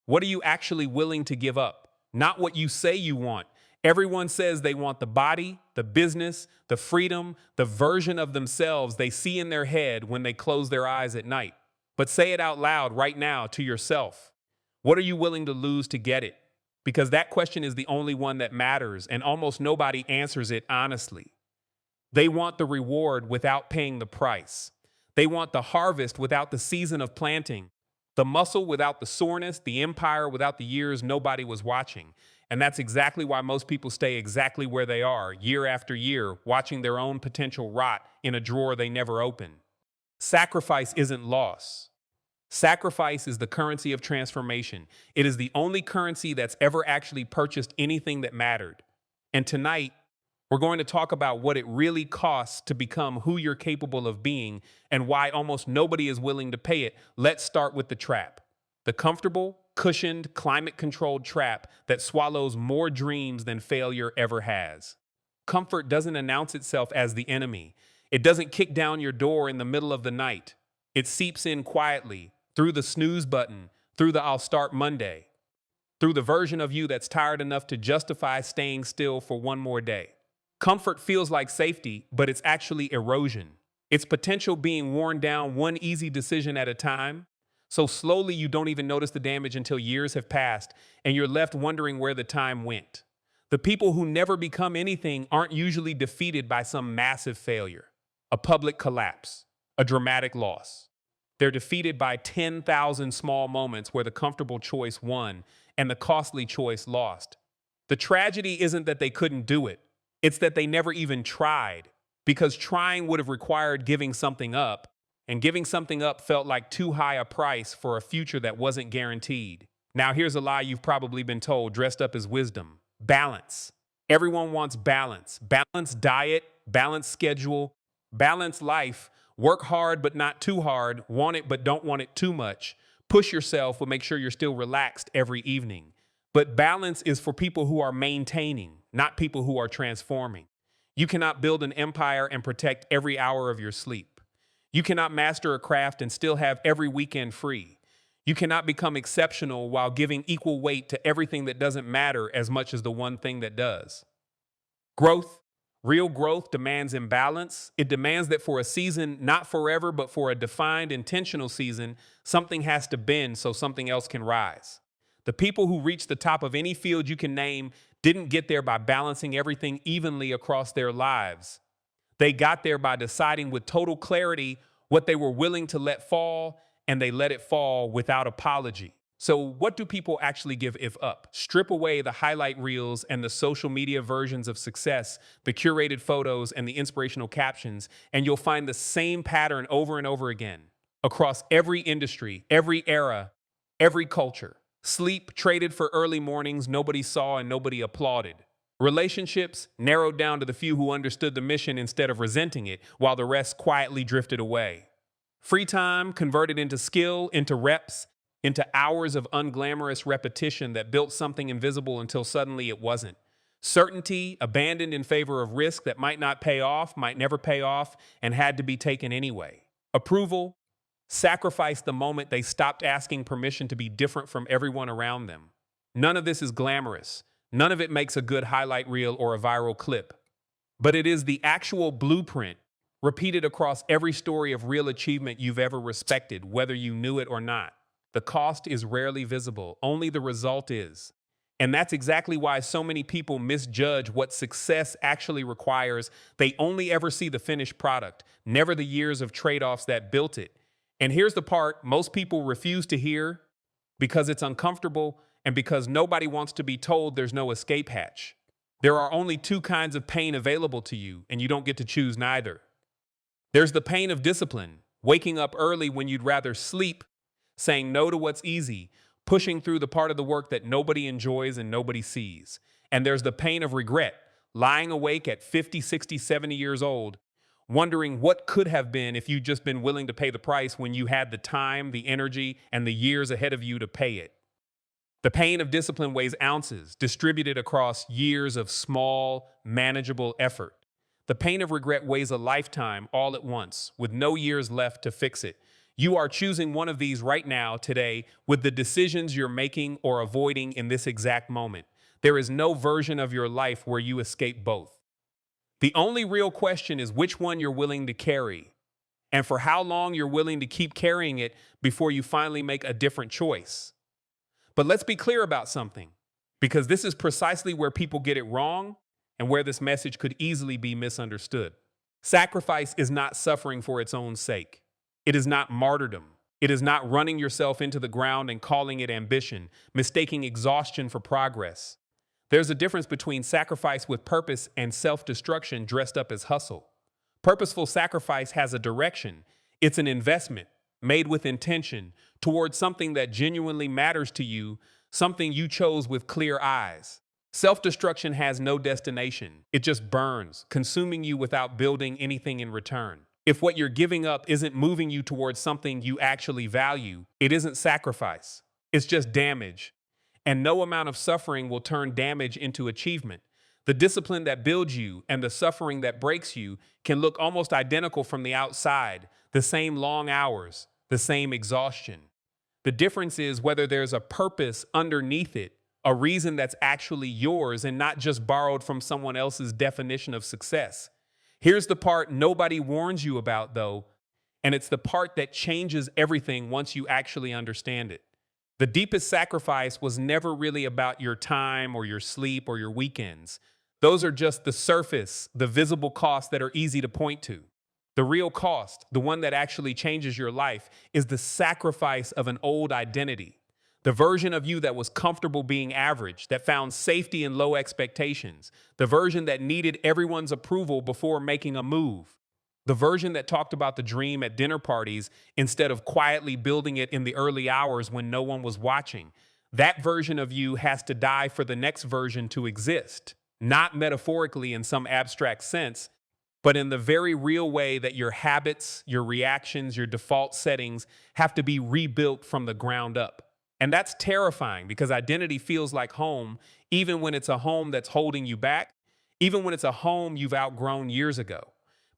What are you actually willing to give up? Not what you say you want. Everyone says they want the body, the business, the freedom, the version of themselves they see in their head when they close their eyes at night. But say it out loud right now to yourself. What are you willing to lose to get it? Because that question is the only one that matters, and almost nobody answers it honestly. They want the reward without paying the price. They want the harvest without the season of planting, the muscle without the soreness, the empire without the years nobody was watching. And that's exactly why most people stay exactly where they are, year after year, watching their own potential rot in a drawer they never open. Sacrifice isn't loss. Sacrifice is the currency of transformation. It is the only currency that's ever actually purchased anything that mattered. And tonight, we're going to talk about what it really costs to become who you're capable of being and why almost nobody is willing to pay it. Let's start with the trap. The comfortable, cushioned, climate-controlled trap that swallows more dreams than failure ever has. Comfort doesn't announce itself as the enemy. It doesn't kick down your door in the middle of the night. It seeps in quietly, through the snooze button, through the I'll start Monday, through the version of you that's tired enough to justify staying still for one more day. Comfort feels like safety, but it's actually erosion. It's potential being worn down one easy decision at a time. So slowly you don't even notice the damage until years have passed and you're left wondering where the time went. The people who never become anything aren't usually defeated by some massive failure, a public collapse, a dramatic loss. They're defeated by 10,000 small moments where the comfortable choice won and the costly choice lost. The tragedy isn't that they couldn't do it. It's that they never even tried, because trying would have required giving something up, and giving something up felt like too high a price for a future that wasn't guaranteed. Now here's a lie you've probably been told, dressed up as wisdom. Balance. Everyone wants balance. Balanced diet, balanced schedule, balanced life. Work hard but not too hard. Want it but don't want it too much. Push yourself but make sure you're still relaxed every evening. But balance is for people who are maintaining, not people who are transforming. You cannot build an empire and protect every hour of your sleep. You cannot master a craft and still have every weekend free. You cannot become exceptional while giving equal weight to everything that doesn't matter as much as the one thing that does. Growth, real growth demands imbalance. It demands that for a season, not forever, but for a defined, intentional season, something has to bend so something else can rise. The people who reach the top of any field you can name didn't get there by balancing everything evenly across their lives. They got there by deciding with total clarity what they were willing to let fall, and they let it fall without apology. So what do people actually give up? Strip away the highlight reels and the social media versions of success, the curated photos and the inspirational captions, and you'll find the same pattern over and over again across every industry, every era, every culture. Sleep traded for early mornings nobody saw and nobody applauded. Relationships narrowed down to the few who understood the mission instead of resenting it, while the rest quietly drifted away. Free time converted into skill, into reps, into hours of unglamorous repetition that built something invisible until suddenly it wasn't. Certainty abandoned in favor of risk that might not pay off, might never pay off, and had to be taken anyway. Approval sacrificed the moment they stopped asking permission to be different from everyone around them. None of this is glamorous. None of it makes a good highlight reel or a viral clip. But it is the actual blueprint, repeated across every story of real achievement you've ever respected, whether you knew it or not. The cost is rarely visible, only the result is. And that's exactly why so many people misjudge what success actually requires. They only ever see the finished product, never the years of trade-offs that built it. And here's the part most people refuse to hear because it's uncomfortable and because nobody wants to be told there's no escape hatch. There are only two kinds of pain available to you, and you don't get to choose neither. There's the pain of discipline, waking up early when you'd rather sleep, saying no to what's easy, pushing through the part of the work that nobody enjoys and nobody sees. And there's the pain of regret, lying awake at 50, 60, 70 years old, wondering what could have been if you'd just been willing to pay the price when you had the time, the energy, and the years ahead of you to pay it. The pain of discipline weighs ounces, distributed across years of small, manageable effort. The pain of regret weighs a lifetime all at once, with no years left to fix it. You are choosing one of these right now, today, with the decisions you're making or avoiding in this exact moment. There is no version of your life where you escape both. The only real question is which one you're willing to carry, and for how long you're willing to keep carrying it before you finally make a different choice. But let's be clear about something, because this is precisely where people get it wrong and where this message could easily be misunderstood. Sacrifice is not suffering for its own sake. It is not martyrdom. It is not running yourself into the ground and calling it ambition, mistaking exhaustion for progress. There's a difference between sacrifice with purpose and self-destruction dressed up as hustle. Purposeful sacrifice has a direction. It's an investment made with intention towards something that genuinely matters to you, something you chose with clear eyes. Self-destruction has no destination. It just burns, consuming you without building anything in return. If what you're giving up isn't moving you towards something you actually value, it isn't sacrifice. It's just damage. And no amount of suffering will turn damage into achievement. The discipline that builds you and the suffering that breaks you can look almost identical from the outside, the same long hours, the same exhaustion. The difference is whether there's a purpose underneath it, a reason that's actually yours and not just borrowed from someone else's definition of success. Here's the part nobody warns you about, though, and it's the part that changes everything once you actually understand it. The deepest sacrifice was never really about your time or your sleep or your weekends. Those are just the surface, the visible costs that are easy to point to. The real cost, the one that actually changes your life, is the sacrifice of an old identity. The version of you that was comfortable being average, that found safety in low expectations. The version that needed everyone's approval before making a move. The version that talked about the dream at dinner parties instead of quietly building it in the early hours when no one was watching. That version of you has to die for the next version to exist. Not metaphorically in some abstract sense, but in the very real way that your habits, your reactions, your default settings have to be rebuilt from the ground up. And that's terrifying because identity feels like home, even when it's a home that's holding you back, even when it's a home you've outgrown years ago.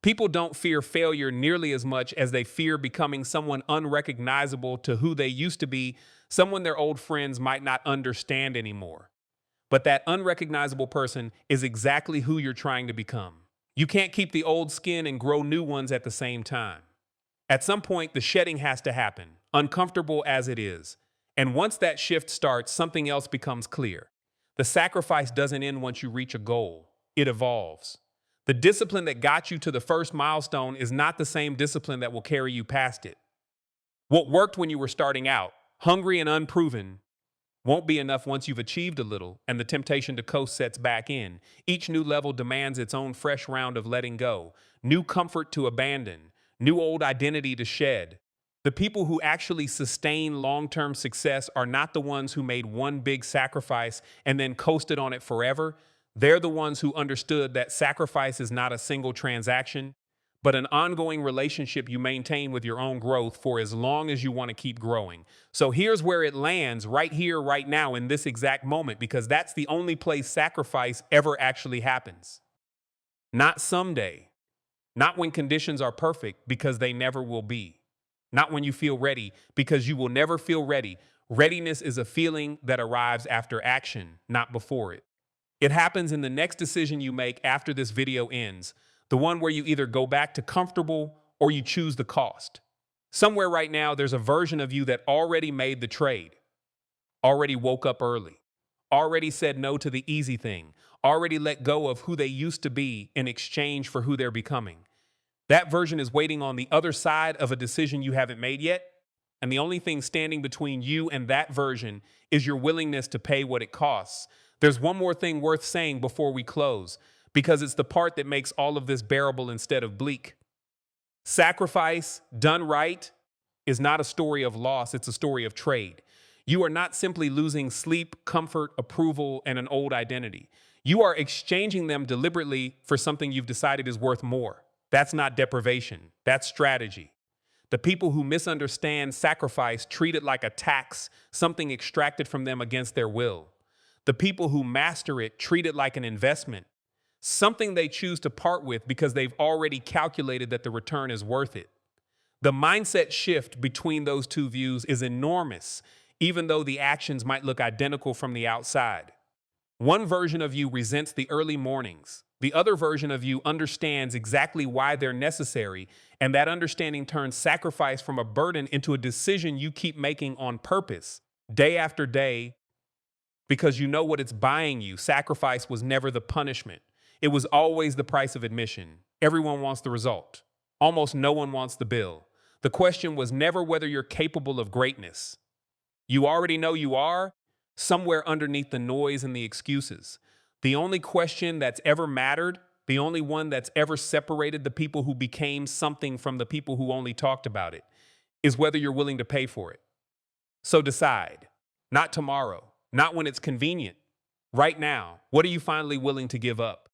People don't fear failure nearly as much as they fear becoming someone unrecognizable to who they used to be, someone their old friends might not understand anymore. But that unrecognizable person is exactly who you're trying to become. You can't keep the old skin and grow new ones at the same time. At some point, the shedding has to happen, uncomfortable as it is. And once that shift starts, something else becomes clear. The sacrifice doesn't end once you reach a goal. It evolves. The discipline that got you to the first milestone is not the same discipline that will carry you past it. What worked when you were starting out, hungry and unproven, won't be enough once you've achieved a little and the temptation to coast sets back in. Each new level demands its own fresh round of letting go, new comfort to abandon, new old identity to shed. The people who actually sustain long-term success are not the ones who made one big sacrifice and then coasted on it forever. They're the ones who understood that sacrifice is not a single transaction, but an ongoing relationship you maintain with your own growth for as long as you want to keep growing. So here's where it lands, right here, right now, in this exact moment, because that's the only place sacrifice ever actually happens. Not someday, not when conditions are perfect, because they never will be. Not when you feel ready, because you will never feel ready. Readiness is a feeling that arrives after action, not before it. It happens in the next decision you make after this video ends, the one where you either go back to comfortable or you choose the cost. Somewhere right now, there's a version of you that already made the trade, already woke up early, already said no to the easy thing, already let go of who they used to be in exchange for who they're becoming. That version is waiting on the other side of a decision you haven't made yet, and the only thing standing between you and that version is your willingness to pay what it costs. There's one more thing worth saying before we close, because it's the part that makes all of this bearable instead of bleak. Sacrifice, done right, is not a story of loss, it's a story of trade. You are not simply losing sleep, comfort, approval, and an old identity. You are exchanging them deliberately for something you've decided is worth more. That's not deprivation, that's strategy. The people who misunderstand sacrifice treat it like a tax, something extracted from them against their will. The people who master it treat it like an investment, something they choose to part with because they've already calculated that the return is worth it. The mindset shift between those two views is enormous, even though the actions might look identical from the outside. One version of you resents the early mornings. The other version of you understands exactly why they're necessary, and that understanding turns sacrifice from a burden into a decision you keep making on purpose, day after day, because you know what it's buying you. Sacrifice was never the punishment. It was always the price of admission. Everyone wants the result. Almost no one wants the bill. The question was never whether you're capable of greatness. You already know you are, somewhere underneath the noise and the excuses. The only question that's ever mattered, the only one that's ever separated the people who became something from the people who only talked about it, is whether you're willing to pay for it. So decide. Not tomorrow, not when it's convenient. Right now, what are you finally willing to give up?